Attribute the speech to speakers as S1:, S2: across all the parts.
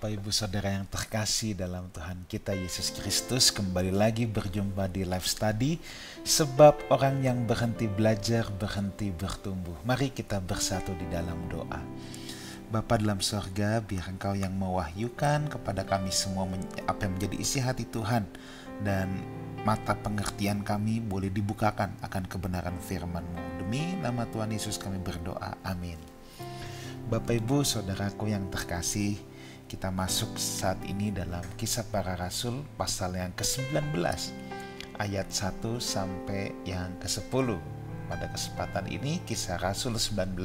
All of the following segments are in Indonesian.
S1: Bapak Ibu Saudara yang terkasih dalam Tuhan kita Yesus Kristus, kembali lagi berjumpa di Life Study. Sebab orang yang berhenti belajar, berhenti bertumbuh. Mari kita bersatu di dalam doa. Bapa dalam sorga, biar Engkau yang mewahyukan kepada kami semua apa yang menjadi isi hati Tuhan, dan mata pengertian kami boleh dibukakan akan kebenaran firman-Mu. Demi nama Tuhan Yesus kami berdoa, amin. Bapak Ibu Saudaraku yang terkasih, kita masuk saat ini dalam Kisah Para Rasul pasal yang ke-19 ayat 1 sampai yang ke-10. Pada kesempatan ini Kisah Rasul 19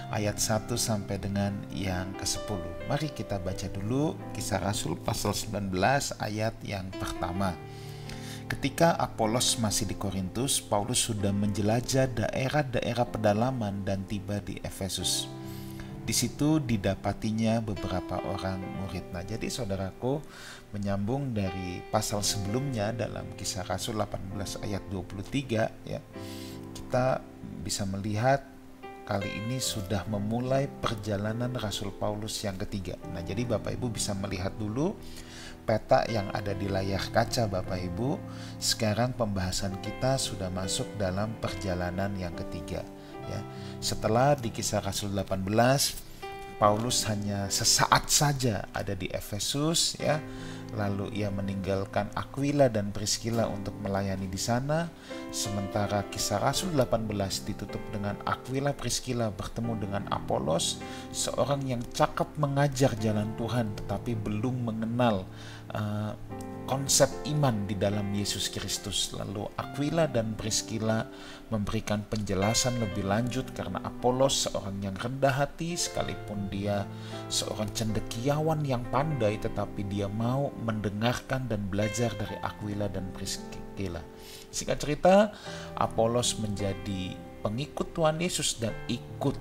S1: ayat 1 sampai dengan yang ke-10. Mari kita baca dulu Kisah Rasul pasal 19 ayat yang pertama. Ketika Apolos masih di Korintus, Paulus sudah menjelajah daerah-daerah pedalaman dan tiba di Efesus. Di situ didapatinya beberapa orang murid. Nah, jadi saudaraku, menyambung dari pasal sebelumnya dalam Kisah Rasul 18 ayat 23 ya, kita bisa melihat kali ini sudah memulai perjalanan Rasul Paulus yang ketiga. Nah, jadi Bapak Ibu bisa melihat dulu peta yang ada di layar kaca Bapak Ibu. Sekarang pembahasan kita sudah masuk dalam perjalanan yang ketiga ya. Setelah di Kisah Rasul 18, Paulus hanya sesaat saja ada di Efesus ya. Lalu ia meninggalkan Aquila dan Priscilla untuk melayani di sana. Sementara Kisah Rasul 18 ditutup dengan Aquila Priscilla bertemu dengan Apolos, seorang yang cakap mengajar jalan Tuhan tetapi belum mengenal konsep iman di dalam Yesus Kristus. Lalu Aquila dan Priscilla memberikan penjelasan lebih lanjut karena Apolos seorang yang rendah hati, sekalipun dia seorang cendekiawan yang pandai, tetapi dia mau mendengarkan dan belajar dari Aquila dan Priscilla. Singkat cerita, Apolos menjadi pengikut Tuhan Yesus dan ikut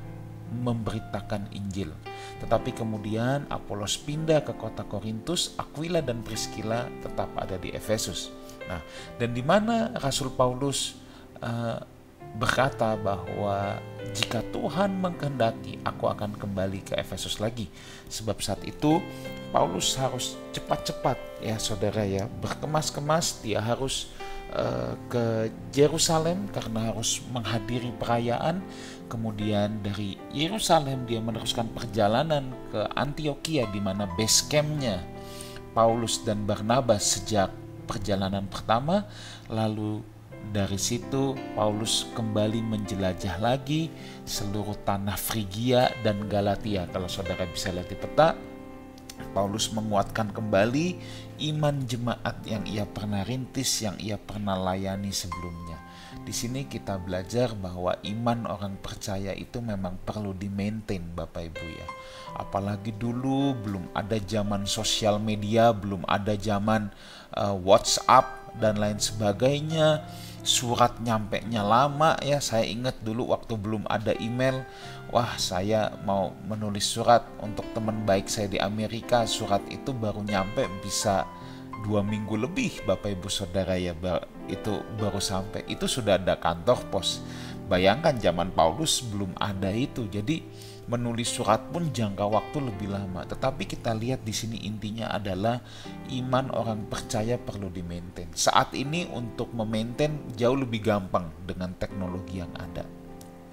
S1: memberitakan Injil. Tetapi kemudian Apolos pindah ke kota Korintus, Aquila dan Priscilla tetap ada di Efesus. Nah, dan di mana Rasul Paulus berkata bahwa jika Tuhan mengkehendaki, aku akan kembali ke Efesus lagi. Sebab saat itu Paulus harus cepat-cepat ya saudara ya, berkemas-kemas, dia harus ke Yerusalem karena harus menghadiri perayaan. Kemudian dari Yerusalem dia meneruskan perjalanan ke Antioquia, di mana base campnya Paulus dan Barnabas sejak perjalanan pertama. Lalu dari situ Paulus kembali menjelajah lagi seluruh tanah Frigia dan Galatia. Kalau saudara bisa lihat di peta, Paulus menguatkan kembali iman jemaat yang ia pernah rintis, yang ia pernah layani sebelumnya. Di sini kita belajar bahwa iman orang percaya itu memang perlu di-maintain Bapak Ibu ya. Apalagi dulu belum ada zaman sosial media, belum ada zaman WhatsApp dan lain sebagainya. Surat nyampenya lama ya. Saya ingat dulu waktu belum ada email, wah saya mau menulis surat untuk teman baik saya di Amerika, surat itu baru nyampe bisa 2 minggu lebih Bapak Ibu Saudara ya, itu baru sampai. Itu sudah ada kantor pos. Bayangkan zaman Paulus belum ada itu. Jadi menulis surat pun jangka waktu lebih lama. Tetapi kita lihat di sini intinya adalah iman orang percaya perlu di-maintain. Saat ini untuk memaintain jauh lebih gampang dengan teknologi yang ada.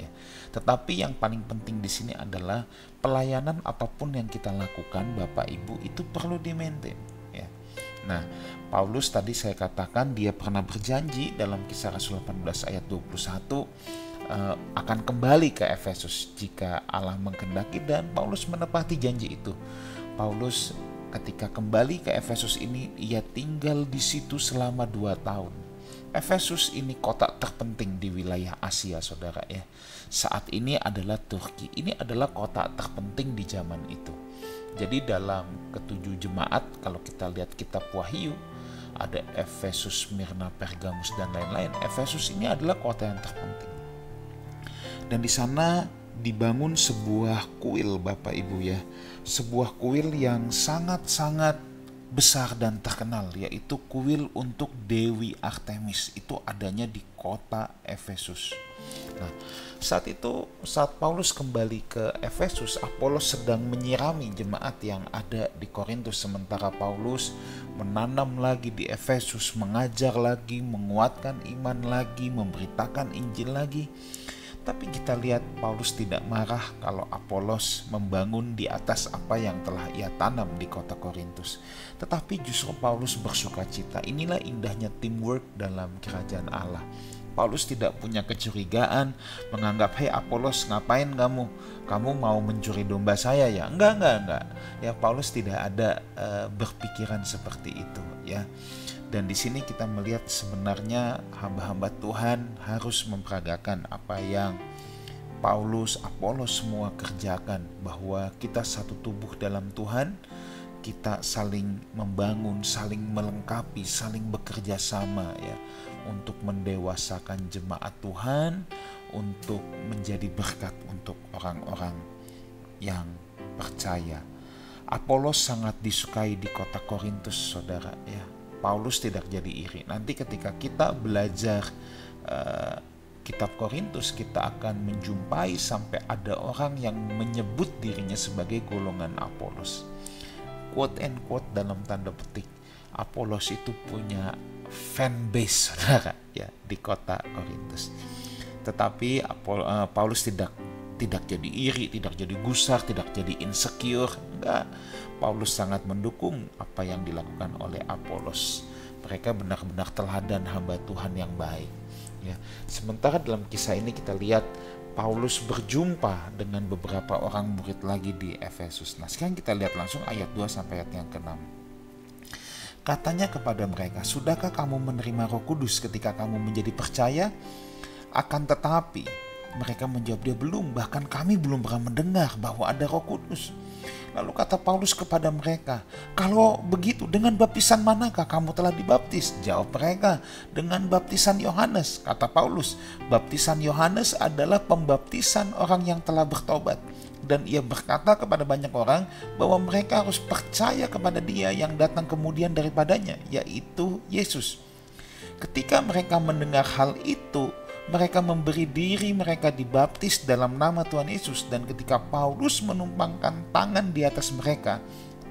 S1: Ya. Tetapi yang paling penting di sini adalah pelayanan apapun yang kita lakukan Bapak Ibu itu perlu di-maintain. Ya. Nah, Paulus tadi saya katakan dia pernah berjanji dalam Kisah Rasul 18 ayat 21 akan kembali ke Efesus jika Allah mengkehendaki, dan Paulus menepati janji itu. Paulus ketika kembali ke Efesus ini, ia tinggal di situ selama 2 tahun. Efesus ini kota terpenting di wilayah Asia saudara ya. Saat ini adalah Turki. Ini adalah kota terpenting di zaman itu. Jadi dalam ketujuh jemaat, kalau kita lihat kitab Wahyu, ada Efesus, Smyrna, Pergamus dan lain-lain. Efesus ini adalah kota yang terpenting. Dan di sana dibangun sebuah kuil Bapak Ibu ya. Sebuah kuil yang sangat-sangat besar dan terkenal, yaitu kuil untuk Dewi Artemis. Itu adanya di kota Efesus. Nah, saat Paulus kembali ke Efesus, Apolos sedang menyirami jemaat yang ada di Korintus, sementara Paulus menanam lagi di Efesus, mengajar lagi, menguatkan iman lagi, memberitakan Injil lagi. Tapi kita lihat Paulus tidak marah kalau Apolos membangun di atas apa yang telah ia tanam di kota Korintus. Tetapi justru Paulus bersuka cita. Inilah indahnya teamwork dalam kerajaan Allah. Paulus tidak punya kecurigaan, menganggap, "Hei Apolos, ngapain kamu? Kamu mau mencuri domba saya ya?" Enggak. Ya, Paulus tidak ada berpikiran seperti itu, ya. Dan di sini kita melihat sebenarnya hamba-hamba Tuhan harus memperagakan apa yang Paulus, Apolos semua kerjakan, bahwa kita satu tubuh dalam Tuhan, kita saling membangun, saling melengkapi, saling bekerja sama, ya, untuk mendewasakan jemaat Tuhan, untuk menjadi berkat untuk orang-orang yang percaya. Apolos sangat disukai di kota Korintus, saudara, ya. Paulus tidak jadi iri. Nanti ketika kita belajar kitab Korintus, kita akan menjumpai sampai ada orang yang menyebut dirinya sebagai golongan Apolos. Quote and quote dalam tanda petik, Apolos itu punya fanbase, saudara, ya, di kota Korintus. Tetapi Paulus tidak jadi iri, tidak jadi gusar, tidak jadi insecure. Enggak. Paulus sangat mendukung apa yang dilakukan oleh Apolos. Mereka benar-benar teladan hamba Tuhan yang baik, ya. Sementara dalam kisah ini kita lihat Paulus berjumpa dengan beberapa orang murid lagi di Efesus. Nah, sekarang kita lihat langsung ayat 2 sampai ayat yang ke-6. Katanya kepada mereka, "Sudahkah kamu menerima Roh Kudus ketika kamu menjadi percaya?" Akan tetapi mereka menjawab, "Dia belum, bahkan kami belum pernah mendengar bahwa ada Roh Kudus." Lalu kata Paulus kepada mereka, "Kalau begitu, dengan baptisan manakah kamu telah dibaptis?" Jawab mereka, "Dengan baptisan Yohanes." Kata Paulus, "Baptisan Yohanes adalah pembaptisan orang yang telah bertobat." Dan ia berkata kepada banyak orang bahwa mereka harus percaya kepada Dia yang datang kemudian daripadanya, yaitu Yesus. Ketika mereka mendengar hal itu, mereka memberi diri mereka dibaptis dalam nama Tuhan Yesus. Dan ketika Paulus menumpangkan tangan di atas mereka,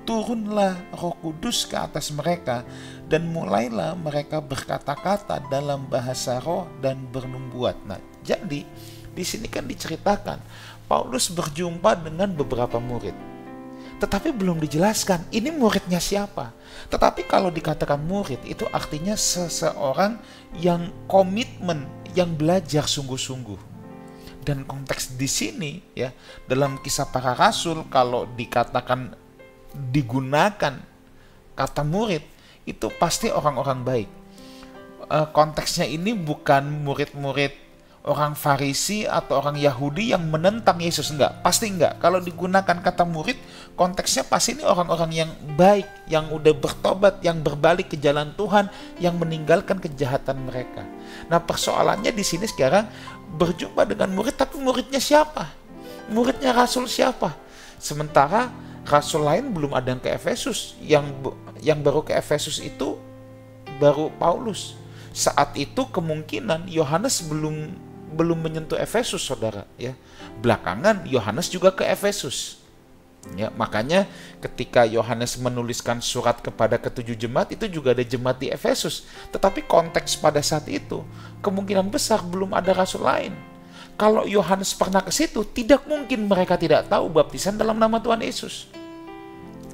S1: turunlah Roh Kudus ke atas mereka, dan mulailah mereka berkata-kata dalam bahasa roh dan bernubuat. Nah, jadi di sini kan diceritakan Paulus berjumpa dengan beberapa murid, tetapi belum dijelaskan ini muridnya siapa. Tetapi kalau dikatakan murid, itu artinya seseorang yang komitmen, yang belajar sungguh-sungguh. Dan konteks di sini, ya, dalam Kisah Para Rasul, kalau dikatakan digunakan kata murid, itu pasti orang-orang baik. Konteksnya ini bukan murid-murid orang Farisi atau orang Yahudi yang menentang Yesus, enggak, pasti enggak. Kalau digunakan kata murid, konteksnya pasti ini orang-orang yang baik, yang udah bertobat, yang berbalik ke jalan Tuhan, yang meninggalkan kejahatan mereka. Nah, persoalannya di sini sekarang berjumpa dengan murid, tapi muridnya siapa? Muridnya Rasul siapa? Sementara Rasul lain belum ada yang ke Efesus, yang baru ke Efesus itu baru Paulus. Saat itu kemungkinan Yohanes belum menyentuh Efesus, saudara, ya. Belakangan Yohanes juga ke Efesus, ya. Makanya ketika Yohanes menuliskan surat kepada ketujuh jemaat, itu juga ada jemaat di Efesus. Tetapi konteks pada saat itu kemungkinan besar belum ada rasul lain. Kalau Yohanes pernah ke situ, tidak mungkin mereka tidak tahu baptisan dalam nama Tuhan Yesus.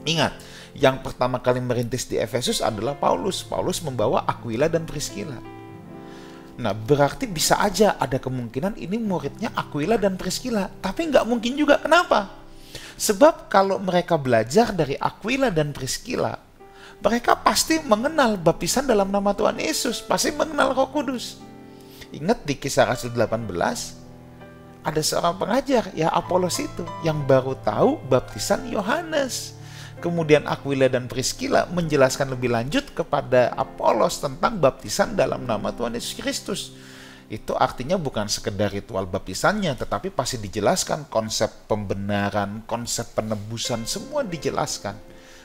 S1: Ingat, yang pertama kali merintis di Efesus adalah Paulus. Paulus membawa Aquila dan Priscilla. Nah, berarti bisa aja ada kemungkinan ini muridnya Aquila dan Priscilla. Tapi nggak mungkin juga. Kenapa? Sebab kalau mereka belajar dari Aquila dan Priscilla, mereka pasti mengenal baptisan dalam nama Tuhan Yesus. Pasti mengenal Roh Kudus. Ingat di Kisah Rasul 18, ada seorang pengajar, ya Apolos itu, yang baru tahu baptisan Yohanes. Kemudian Aquila dan Priscilla menjelaskan lebih lanjut kepada Apolos tentang baptisan dalam nama Tuhan Yesus Kristus. Itu artinya bukan sekedar ritual baptisannya, tetapi pasti dijelaskan konsep pembenaran, konsep penebusan, semua dijelaskan.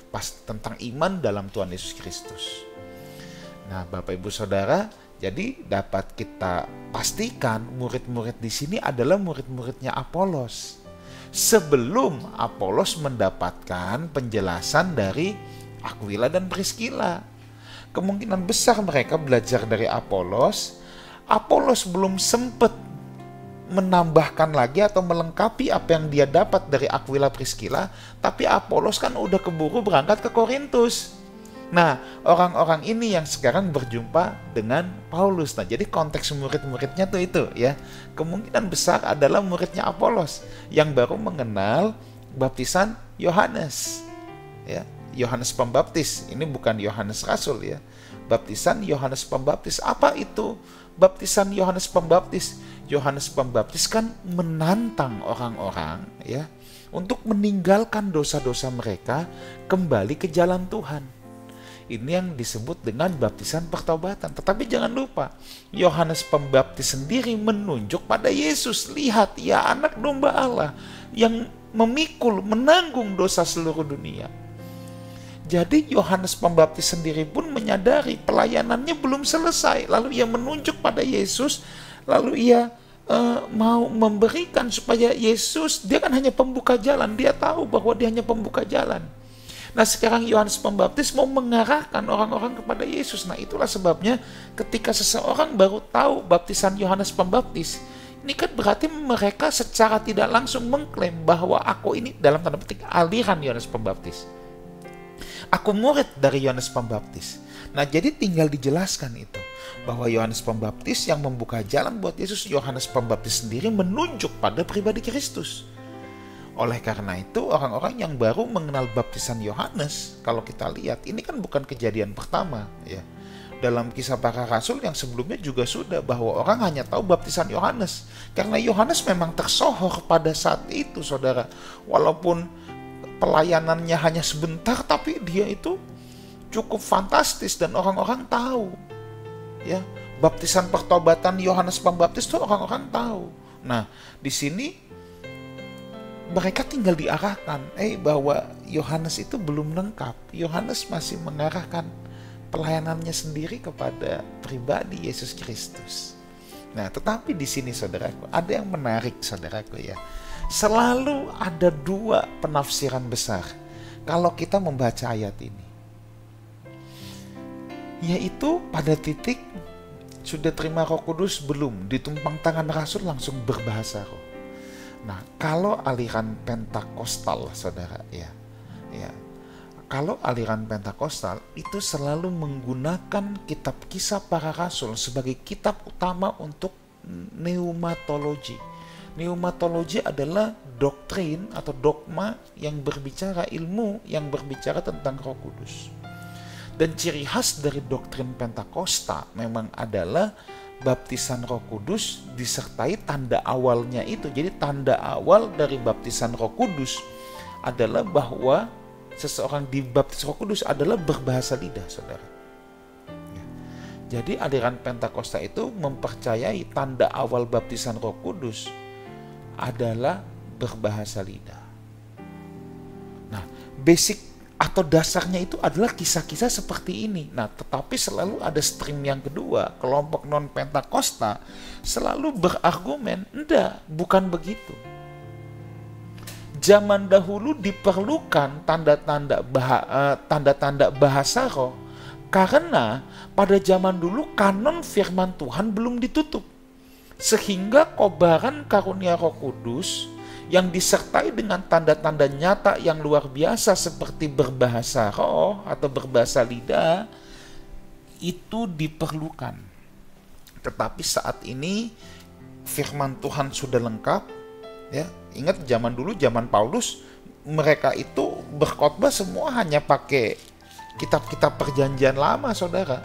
S1: Pas tentang iman dalam Tuhan Yesus Kristus. Nah, Bapak Ibu Saudara, Jadi dapat kita pastikan murid-murid di sini adalah murid-muridnya Apolos. Sebelum Apolos mendapatkan penjelasan dari Aquila dan Priscilla. Kemungkinan besar mereka belajar dari Apolos. Apolos belum sempat menambahkan lagi atau melengkapi apa yang dia dapat dari Aquila Priscilla, tapi Apolos kan udah keburu berangkat ke Korintus. Nah, orang-orang ini yang sekarang berjumpa dengan Paulus. Nah, jadi konteks murid-muridnya tuh itu ya. Kemungkinan besar adalah muridnya Apolos yang baru mengenal baptisan Yohanes. Ya, Yohanes Pembaptis. Ini bukan Yohanes Rasul ya. Baptisan Yohanes Pembaptis. Apa itu baptisan Yohanes Pembaptis? Yohanes Pembaptis kan menantang orang-orang ya untuk meninggalkan dosa-dosa mereka, kembali ke jalan Tuhan. Ini yang disebut dengan baptisan pertobatan. Tetapi jangan lupa, Yohanes Pembaptis sendiri menunjuk pada Yesus. Lihat ya, anak domba Allah yang memikul, menanggung dosa seluruh dunia. Jadi Yohanes Pembaptis sendiri pun menyadari pelayanannya belum selesai. Lalu ia menunjuk pada Yesus, lalu ia mau memberikan supaya Yesus, dia kan hanya pembuka jalan. Dia tahu bahwa dia hanya pembuka jalan. Nah, sekarang Yohanes Pembaptis mau mengarahkan orang-orang kepada Yesus. Nah, itulah sebabnya ketika seseorang baru tahu baptisan Yohanes Pembaptis, ini kan berarti mereka secara tidak langsung mengklaim bahwa aku ini dalam tanda petik aliran Yohanes Pembaptis. Aku murid dari Yohanes Pembaptis. Nah, jadi tinggal dijelaskan itu, bahwa Yohanes Pembaptis yang membuka jalan buat Yesus. Yohanes Pembaptis sendiri menunjuk pada pribadi Kristus. Oleh karena itu, orang-orang yang baru mengenal baptisan Yohanes, kalau kita lihat, ini kan bukan kejadian pertama ya. Dalam Kisah Para Rasul yang sebelumnya juga sudah, bahwa orang hanya tahu baptisan Yohanes karena Yohanes memang tersohor pada saat itu, saudara. Walaupun pelayanannya hanya sebentar, tapi dia itu cukup fantastis dan orang-orang tahu. Ya, baptisan pertobatan Yohanes Pembaptis itu orang-orang tahu. Nah, di sini mereka tinggal diarahkan, bahwa Yohanes itu belum lengkap. Yohanes masih mengarahkan pelayanannya sendiri kepada pribadi Yesus Kristus. Nah, tetapi di sini saudaraku, ada yang menarik saudaraku ya. Selalu ada dua penafsiran besar kalau kita membaca ayat ini. Yaitu pada titik sudah terima Roh Kudus belum, ditumpang tangan Rasul langsung berbahasa roh. Nah, kalau aliran Pentakostal, saudara, ya, kalau aliran Pentakostal itu selalu menggunakan kitab Kisah Para Rasul sebagai kitab utama untuk pneumatologi. Pneumatologi adalah doktrin atau dogma yang berbicara, ilmu yang berbicara tentang Roh Kudus. Dan ciri khas dari doktrin Pentakosta memang adalah baptisan Roh Kudus disertai tanda awalnya itu. Jadi tanda awal dari baptisan Roh Kudus adalah bahwa seseorang dibaptis Roh Kudus adalah berbahasa lidah, saudara. Jadi aliran Pentakosta itu mempercayai tanda awal baptisan Roh Kudus adalah berbahasa lidah. Nah, basic atau dasarnya itu adalah kisah-kisah seperti ini. Nah, tetapi selalu ada stream yang kedua. Kelompok non-Pentakosta selalu berargumen, enggak, bukan begitu. Zaman dahulu diperlukan tanda-tanda bahasa roh, karena pada zaman dulu kanon firman Tuhan belum ditutup. Sehingga kobaran karunia Roh Kudus yang disertai dengan tanda-tanda nyata yang luar biasa seperti berbahasa roh atau berbahasa lidah itu diperlukan. Tetapi saat ini firman Tuhan sudah lengkap ya. Ingat zaman dulu, zaman Paulus, mereka itu berkhotbah semua hanya pakai kitab-kitab perjanjian lama, saudara.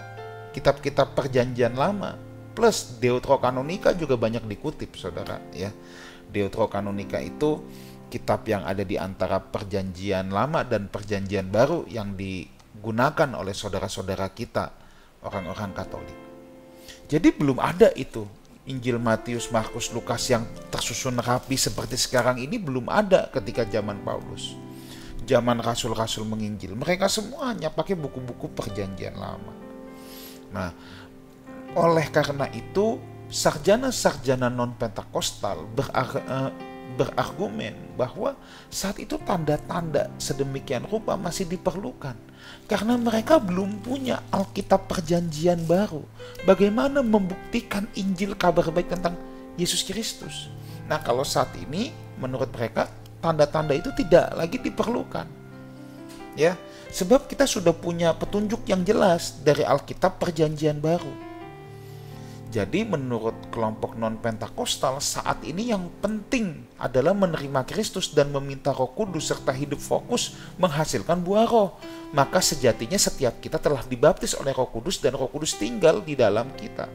S1: Kitab-kitab perjanjian lama plus Deuterokanonika juga banyak dikutip, saudara ya. Deuterokanonika itu kitab yang ada di antara perjanjian lama dan perjanjian baru yang digunakan oleh saudara-saudara kita, orang-orang Katolik. Jadi belum ada itu Injil Matius, Markus, Lukas yang tersusun rapi seperti sekarang ini, belum ada ketika zaman Paulus. Zaman rasul-rasul menginjil, mereka semua hanya pakai buku-buku perjanjian lama. Nah, Oleh karena itu, sarjana-sarjana non-Pentakostal berargumen bahwa saat itu tanda-tanda sedemikian rupa masih diperlukan. Karena mereka belum punya Alkitab Perjanjian Baru. Bagaimana membuktikan Injil kabar baik tentang Yesus Kristus? Nah, kalau saat ini menurut mereka tanda-tanda itu tidak lagi diperlukan. Ya, sebab kita sudah punya petunjuk yang jelas dari Alkitab Perjanjian Baru. Jadi menurut kelompok non-Pentakostal saat ini yang penting adalah menerima Kristus dan meminta Roh Kudus serta hidup fokus menghasilkan buah roh. Maka sejatinya setiap kita telah dibaptis oleh Roh Kudus dan Roh Kudus tinggal di dalam kita.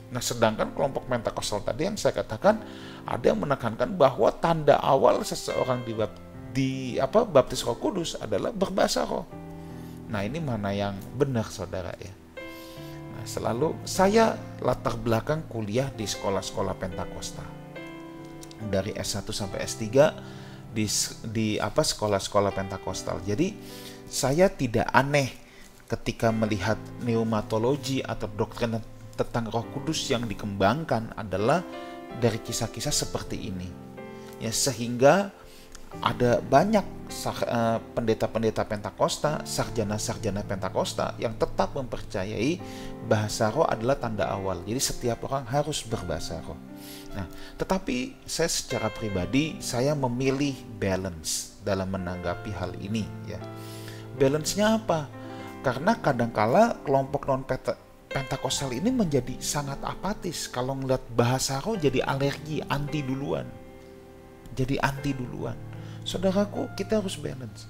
S1: Nah, sedangkan kelompok Pentakostal tadi yang saya katakan ada yang menekankan bahwa tanda awal seseorang baptis Roh Kudus adalah berbahasa roh. Nah, ini mana yang benar, saudara ya? Nah, selalu saya latar belakang kuliah di sekolah-sekolah Pentakostal. Dari S1 sampai S3 di sekolah-sekolah Pentakostal. Jadi, saya tidak aneh ketika melihat pneumatologi atau doktrin tentang Roh Kudus yang dikembangkan adalah dari kisah-kisah seperti ini. Ya, sehingga ada banyak pendeta-pendeta Pentakosta, sarjana-sarjana Pentakosta yang tetap mempercayai bahasa roh adalah tanda awal. Jadi setiap orang harus berbahasa roh. Nah, tetapi saya secara pribadi saya memilih balance dalam menanggapi hal ini ya. Balance-nya apa? Karena kadangkala kelompok non-Pentakostal ini menjadi sangat apatis kalau ngeliat bahasa roh, jadi alergi, anti duluan. Saudaraku, kita harus balance.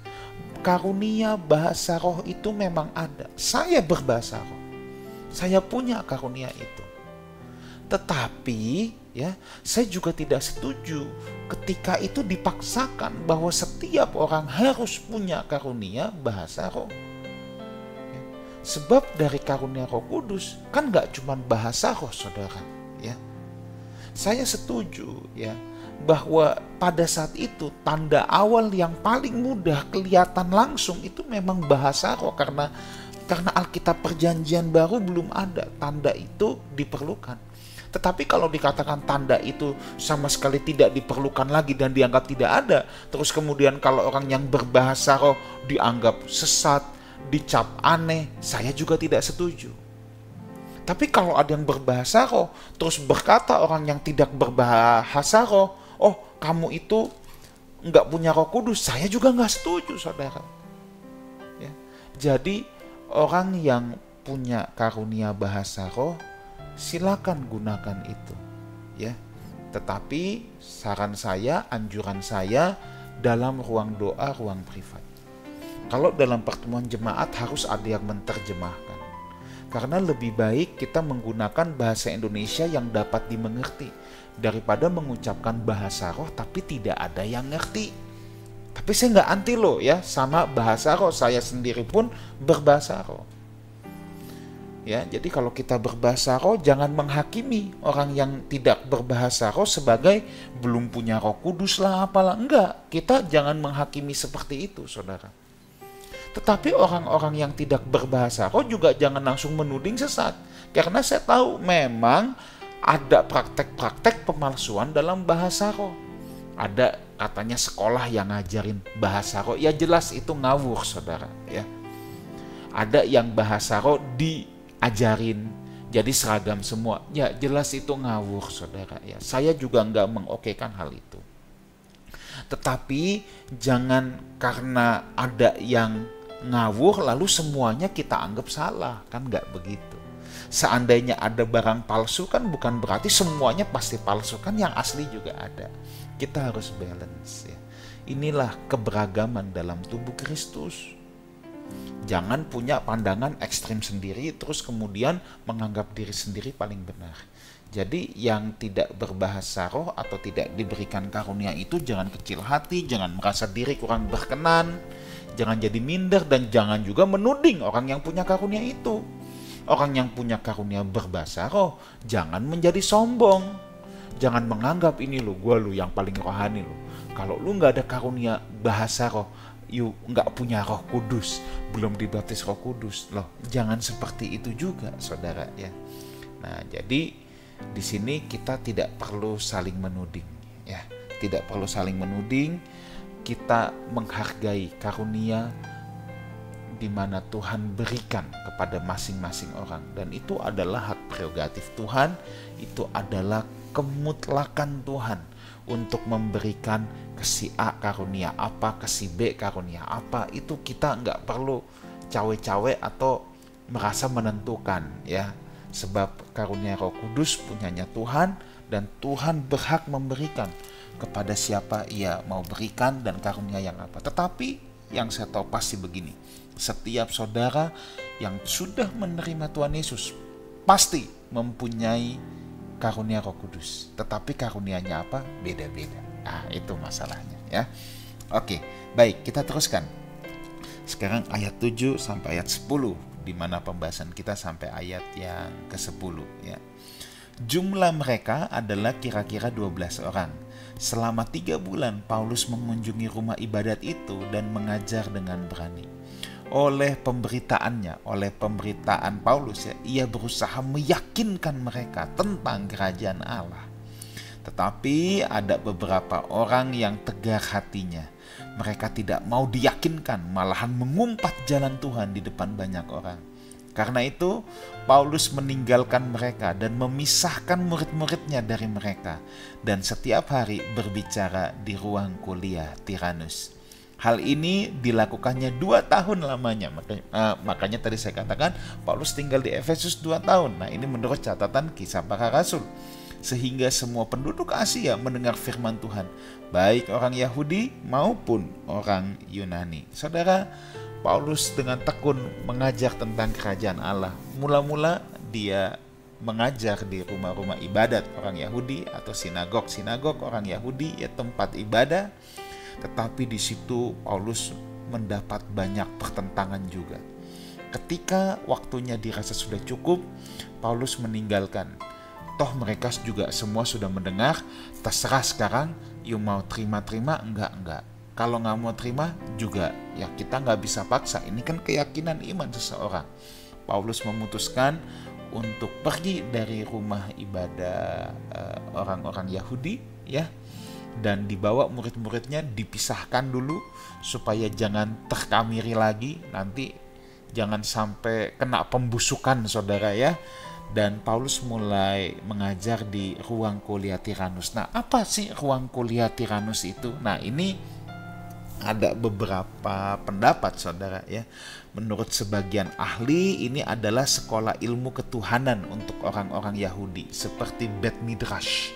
S1: Karunia bahasa roh itu memang ada. Saya berbahasa roh. Saya punya karunia itu. Tetapi ya, saya juga tidak setuju ketika itu dipaksakan bahwa setiap orang harus punya karunia bahasa roh. Ya. Sebab dari karunia Roh Kudus kan gak cuma bahasa roh, saudara. Ya. Saya setuju ya bahwa pada saat itu tanda awal yang paling mudah kelihatan langsung itu memang bahasa roh, karena Alkitab Perjanjian Baru belum ada, tanda itu diperlukan. Tetapi kalau dikatakan tanda itu sama sekali tidak diperlukan lagi dan dianggap tidak ada, terus kemudian kalau orang yang berbahasa roh dianggap sesat, dicap aneh, saya juga tidak setuju. Tapi kalau ada yang berbahasa roh terus berkata orang yang tidak berbahasa roh, oh kamu itu nggak punya Roh Kudus, saya juga nggak setuju, saudara. Ya. Jadi orang yang punya karunia bahasa roh, silakan gunakan itu, ya. Tetapi saran saya, anjuran saya dalam ruang doa, ruang privat. Kalau dalam pertemuan jemaat harus ada yang menerjemahkan, karena lebih baik kita menggunakan bahasa Indonesia yang dapat dimengerti daripada mengucapkan bahasa roh tapi tidak ada yang ngerti. Tapi saya nggak anti loh ya sama bahasa roh, saya sendiri pun berbahasa roh. Ya, jadi kalau kita berbahasa roh jangan menghakimi orang yang tidak berbahasa roh sebagai belum punya Roh Kudus lah apalah, enggak. Kita jangan menghakimi seperti itu, saudara. Tetapi orang-orang yang tidak berbahasa roh juga jangan langsung menuding sesat, karena saya tahu memang ada praktek-praktek pemalsuan dalam bahasa roh. Ada katanya sekolah yang ngajarin bahasa roh, ya jelas itu ngawur, saudara. Ya, ada yang bahasa roh diajarin jadi seragam semua, ya jelas itu ngawur, saudara. Ya, saya juga nggak mengokekan hal itu. Tetapi jangan karena ada yang ngawur lalu semuanya kita anggap salah, kan nggak begitu. Seandainya ada barang palsu kan bukan berarti semuanya pasti palsu, kan yang asli juga ada. Kita harus balance ya. Inilah keberagaman dalam tubuh Kristus. Jangan punya pandangan ekstrim sendiri terus kemudian menganggap diri sendiri paling benar. Jadi yang tidak berbahasa roh atau tidak diberikan karunia itu jangan kecil hati, jangan merasa diri kurang berkenan, jangan jadi minder, dan jangan juga menuding orang yang punya karunia itu. Orang yang punya karunia berbahasa roh jangan menjadi sombong, jangan menganggap ini lo, gue lo yang paling rohani lo. Kalau lo nggak ada karunia bahasa roh, you nggak punya Roh Kudus, belum dibaptis Roh Kudus loh. Jangan seperti itu juga, saudara ya. Nah, jadi di sini kita tidak perlu saling menuding, ya. Tidak perlu saling menuding, kita menghargai karunia di mana Tuhan berikan kepada masing-masing orang, dan itu adalah hak prerogatif Tuhan, itu adalah kemutlakan Tuhan untuk memberikan ke si A karunia apa, ke si B karunia apa. Itu kita nggak perlu cawe-cawe atau merasa menentukan, ya, sebab karunia Roh Kudus punyanya Tuhan, dan Tuhan berhak memberikan kepada siapa Ia mau berikan dan karunia yang apa. Tetapi yang saya tahu pasti begini, setiap saudara yang sudah menerima Tuhan Yesus pasti mempunyai karunia Roh Kudus, tetapi karunianya apa? Beda-beda. Nah, itu masalahnya, ya. Oke, baik, kita teruskan. Sekarang ayat 7 sampai ayat 10, di mana pembahasan kita sampai ayat yang ke-10, ya. Jumlah mereka adalah kira-kira 12 orang. Selama 3 bulan Paulus mengunjungi rumah ibadat itu dan mengajar dengan berani. Oleh pemberitaan Paulus, ya, ia berusaha meyakinkan mereka tentang kerajaan Allah. Tetapi ada beberapa orang yang tegar hatinya. Mereka tidak mau diyakinkan, malahan mengumpat jalan Tuhan di depan banyak orang. Karena itu, Paulus meninggalkan mereka dan memisahkan murid-muridnya dari mereka, dan setiap hari berbicara di ruang kuliah Tiranus. Hal ini dilakukannya 2 tahun lamanya. Makanya tadi saya katakan Paulus tinggal di Efesus 2 tahun. Nah, ini menurut catatan Kisah Para Rasul. Sehingga semua penduduk Asia mendengar firman Tuhan, baik orang Yahudi maupun orang Yunani. Saudara, Paulus dengan tekun mengajar tentang kerajaan Allah. Mula-mula dia mengajar di rumah-rumah ibadat orang Yahudi atau sinagog orang Yahudi, ya, tempat ibadah. Tetapi di situ Paulus mendapat banyak pertentangan juga. Ketika waktunya dirasa sudah cukup, Paulus meninggalkan. Toh mereka juga semua sudah mendengar, terserah sekarang, you mau terima-terima, enggak. Kalau nggak mau terima juga, ya kita nggak bisa paksa. Ini kan keyakinan iman seseorang. Paulus memutuskan untuk pergi dari rumah ibadah orang-orang Yahudi, ya, dan dibawa murid-muridnya, dipisahkan dulu supaya jangan terkamiri lagi, nanti jangan sampai kena pembusukan, saudara, ya. Dan Paulus mulai mengajar di ruang kuliah Tiranus. Nah, apa sih ruang kuliah Tiranus itu? Nah, ini ada beberapa pendapat, saudara, ya. Menurut sebagian ahli, ini adalah sekolah ilmu ketuhanan untuk orang-orang Yahudi, seperti Bet Midrash,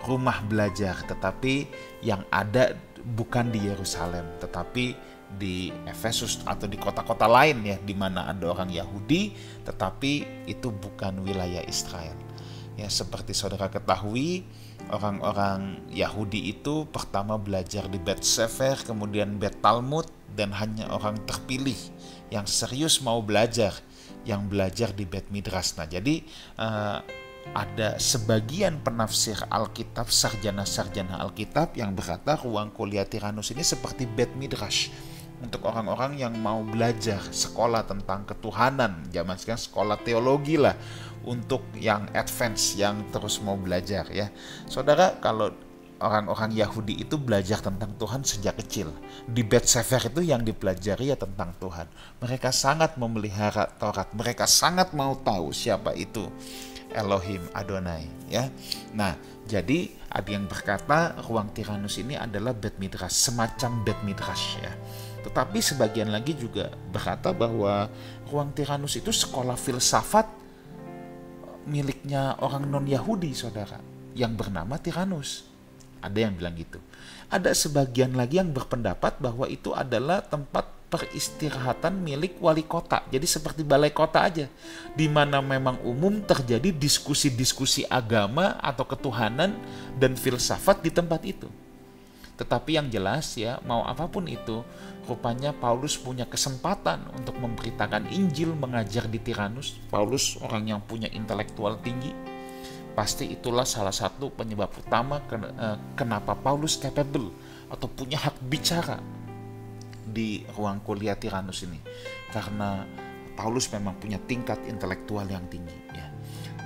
S1: rumah belajar, tetapi yang ada bukan di Yerusalem, tetapi di Efesus atau di kota-kota lain, ya, di mana ada orang Yahudi, tetapi itu bukan wilayah Israel. Ya, seperti saudara ketahui, orang-orang Yahudi itu pertama belajar di Bet Sefer, kemudian Bet Talmud, dan hanya orang terpilih yang serius mau belajar, yang belajar di Bet Midrash. Nah, jadi ada sebagian penafsir Alkitab, sarjana-sarjana Alkitab yang berkata ruang kuliah Tiranus ini seperti Bet Midrash untuk orang-orang yang mau belajar sekolah tentang ketuhanan. Zaman sekarang sekolah teologi lah, untuk yang advance, yang terus mau belajar, ya. Saudara, kalau orang-orang Yahudi itu belajar tentang Tuhan sejak kecil. Di Bet Sefer itu yang dipelajari ya tentang Tuhan. Mereka sangat memelihara Taurat. Mereka sangat mau tahu siapa itu Elohim Adonai, ya. Nah, jadi ada yang berkata ruang Tiranus ini adalah Bet Midrash, semacam Bet Midrash, ya. Tetapi sebagian lagi juga berkata bahwa ruang Tiranus itu sekolah filsafat miliknya orang non-Yahudi, saudara, yang bernama Tiranus. Ada yang bilang gitu. Ada sebagian lagi yang berpendapat bahwa itu adalah tempat peristirahatan milik wali kota. Jadi seperti balai kota aja, di mana memang umum terjadi diskusi-diskusi agama atau ketuhanan dan filsafat di tempat itu. Tetapi yang jelas, ya, mau apapun itu, rupanya Paulus punya kesempatan untuk memberitakan Injil, mengajar di Tiranus. Paulus orang yang punya intelektual tinggi. Pasti itulah salah satu penyebab utama kenapa Paulus capable atau punya hak bicara di ruang kuliah Tiranus ini. Karena Paulus memang punya tingkat intelektual yang tinggi, ya.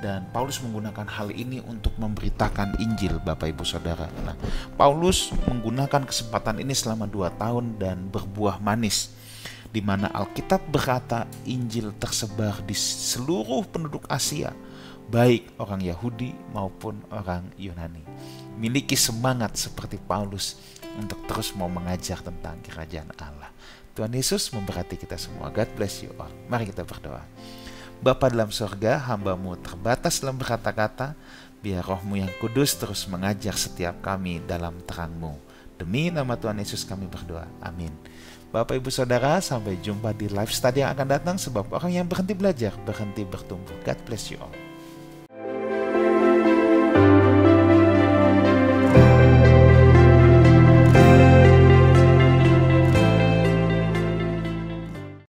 S1: Dan Paulus menggunakan hal ini untuk memberitakan Injil, Bapak Ibu Saudara. Nah, Paulus menggunakan kesempatan ini selama 2 tahun dan berbuah manis, di mana Alkitab berkata Injil tersebar di seluruh penduduk Asia, baik orang Yahudi maupun orang Yunani. Miliki semangat seperti Paulus untuk terus mau mengajar tentang kerajaan Allah. Tuhan Yesus memberkati kita semua. God bless you all. Mari kita berdoa. Bapa dalam sorga, hamba-Mu terbatas dalam berkata-kata, biar Roh-Mu yang kudus terus mengajar setiap kami dalam terang-Mu. Demi nama Tuhan Yesus kami berdoa. Amin. Bapak Ibu Saudara, sampai jumpa di live study yang akan datang, sebab orang yang berhenti belajar, berhenti bertumbuh. God bless you all.